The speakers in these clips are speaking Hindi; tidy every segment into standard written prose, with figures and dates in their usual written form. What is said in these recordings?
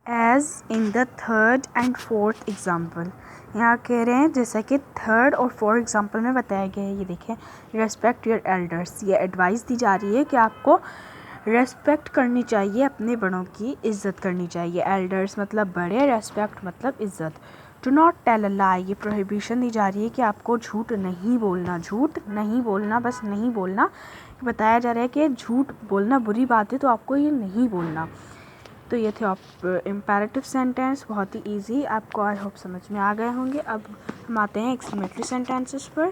As in the third and fourth example. यहाँ कह रहे हैं जैसा कि थर्ड और फोर्थ एग्जाम्पल में बताया गया है। ये देखें, रेस्पेक्ट योर एल्डर्स, ये एडवाइस दी जा रही है कि आपको रेस्पेक्ट करनी चाहिए, अपने बड़ों की इज़्ज़त करनी चाहिए। एल्डर्स मतलब बड़े, रेस्पेक्ट मतलब इज़्ज़त। डू नॉट टेल अ लाई, ये प्रोहिबिशन दी जा रही है कि आपको झूठ नहीं बोलना, झूठ नहीं बोलना, बस नहीं बोलना। बताया जा रहा है कि झूठ बोलना बुरी बात है, तो आपको ये नहीं बोलना। तो ये थे इम्पेरेटिव सेंटेंस, बहुत ही इजी, आपको आई होप समझ में आ गए होंगे। अब हम आते हैं एक्सक्लेमेटरी सेंटेंसेस पर।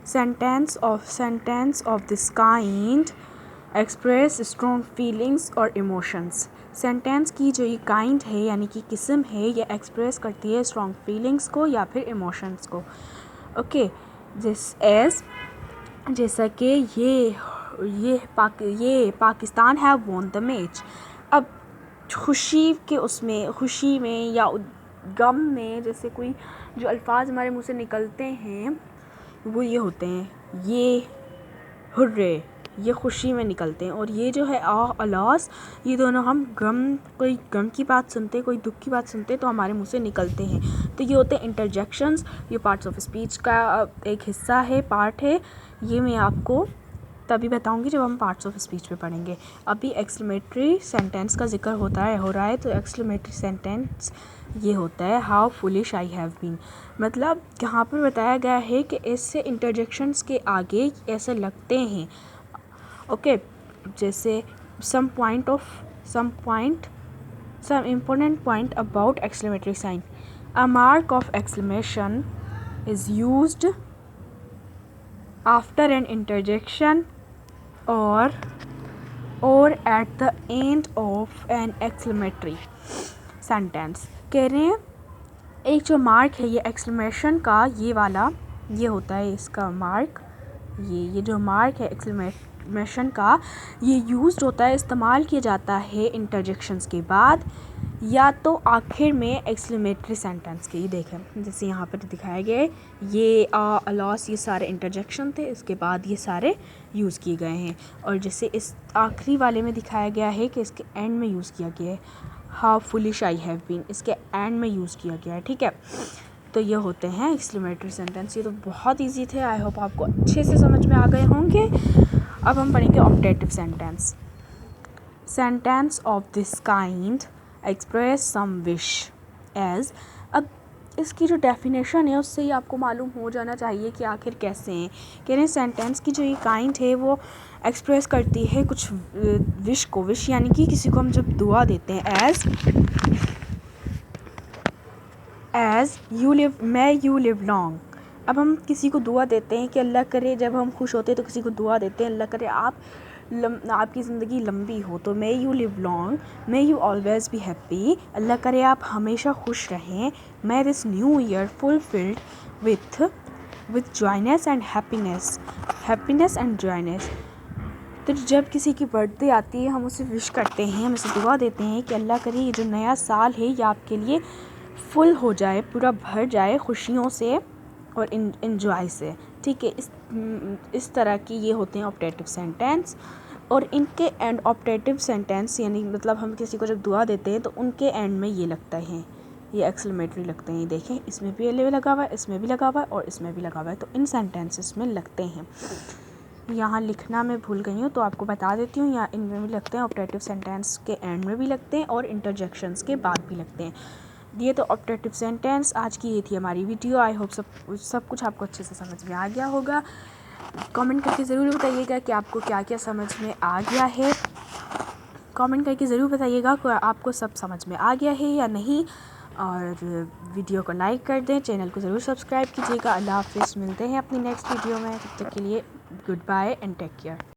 Sentence of this kind express strong feelings और इमोशंस। सेंटेंस की जो ये काइंड है यानी कि किस्म है, ये एक्सप्रेस करती है स्ट्रॉन्ग फीलिंग्स को या फिर इमोशंस को। ओके, जैसा कि ये Pakistan have won the match. अब खुशी में या गम में जैसे कोई जो अल्फाज हमारे मुंह से निकलते हैं वो ये होते हैं, ये हुर्रे, ये खुशी में निकलते हैं। और ये जो है अलास, ये दोनों हम कोई गम की बात सुनते, कोई दुख की बात सुनते तो हमारे मुंह से निकलते हैं। तो ये होते हैं इंटरजेक्शंस। ये पार्ट्स ऑफ स्पीच का एक हिस्सा है, पार्ट है। ये मैं आपको तभी बताऊंगी जब हम पार्ट्स ऑफ स्पीच पे पढ़ेंगे। अभी एक्सक्लेमेटरी सेंटेंस का जिक्र हो रहा है तो एक्सक्लेमेटरी सेंटेंस ये होता है, how foolish I have been. मतलब यहाँ पर बताया गया है कि ऐसे इंटरजेक्शंस के आगे ऐसे लगते हैं। ओके, जैसे सम important point about exclamatory sign. A mark of exclamation is used after an interjection or at the end of an exclamatory sentence. कह रहे हैं एक जो मार्क है ये एक्सक्लेमेशन का, ये वाला ये होता है इसका मार्क। ये जो मार्क है एक्सक्लेमेशन का, ये यूज्ड होता है, इस्तेमाल किया जाता है इंटरजेक्शंस के बाद या तो आखिर में एक्सक्लेमेटरी सेंटेंस के। ये देखें जैसे यहाँ पर दिखाया गया है, ये अलॉस, ये सारे इंटरजेक्शन थे, इसके बाद ये सारे यूज़ किए गए हैं। और जैसे इस आखिरी वाले में दिखाया गया है कि इसके एंड में यूज़ किया गया है, how foolish I have been, इसके एंड में यूज़ किया गया है। ठीक है, तो ये होते हैं एक्सक्लेमेटरी सेंटेंस। ये तो बहुत इजी थे, आई होप आपको अच्छे से समझ में आ गए होंगे। अब हम पढ़ेंगे optative sentence. Sentence of this kind express some wish as. अब इसकी जो डेफिनेशन है उससे ही आपको मालूम हो जाना चाहिए कि आखिर कैसे हैं। कह रहे हैं सेंटेंस की जो ये काइंड है वो एक्सप्रेस करती है कुछ विश को। विश यानी कि किसी को हम जब दुआ देते हैं, एज यू लिव लॉन्ग। अब हम किसी को दुआ देते हैं कि अल्लाह करे, जब हम खुश होते हैं तो किसी को दुआ देते हैं, अल्लाह करे आपकी ज़िंदगी लंबी हो, तो may you live long, may you always be happy, Allah करे आप हमेशा खुश रहें, may this new year fulfilled with joyness and happiness and joyness. तो जब किसी की बर्थडे आती है हम उसे विश करते हैं, हम उसे दुआ देते हैं कि अल्लाह करे ये जो नया साल है ये आपके लिए फुल हो जाए, पूरा भर जाए खुशियों से और इन्जॉय से। ठीक है, इस तरह की ये होते हैं ऑप्टेटिव सेंटेंस। और इनके एंड ऑप्टेटिव सेंटेंस यानी मतलब हम किसी को जब दुआ देते हैं तो उनके एंड में ये लगता है, ये एक्सक्लेमेटरी लगते हैं। देखें इसमें भी लगा हुआ है, इसमें भी लगा हुआ है और इसमें भी लगा हुआ है, तो इन सेंटेंसेस में लगते हैं। यहाँ लिखना मैं भूल गई हूँ तो आपको बता देती हूँ, यहाँ इनमें भी लगते हैं, ऑप्टेटिव सेंटेंस के एंड में भी लगते हैं और इंटरजेक्शंस के बाद भी लगते हैं। ये तो ऑप्टेटिव सेंटेंस। आज की ये थी हमारी वीडियो। आई होप सब कुछ आपको अच्छे से समझ में आ गया होगा। कमेंट करके ज़रूर बताइएगा कि आपको क्या क्या समझ में आ गया है। कमेंट करके ज़रूर बताइएगा कि आपको सब समझ में आ गया है या नहीं। और वीडियो को लाइक कर दें, चैनल को ज़रूर सब्सक्राइब कीजिएगा। अल्लाह हाफ़िज़, मिलते हैं अपनी नेक्स्ट वीडियो में। तब तक के लिए good bye and take care.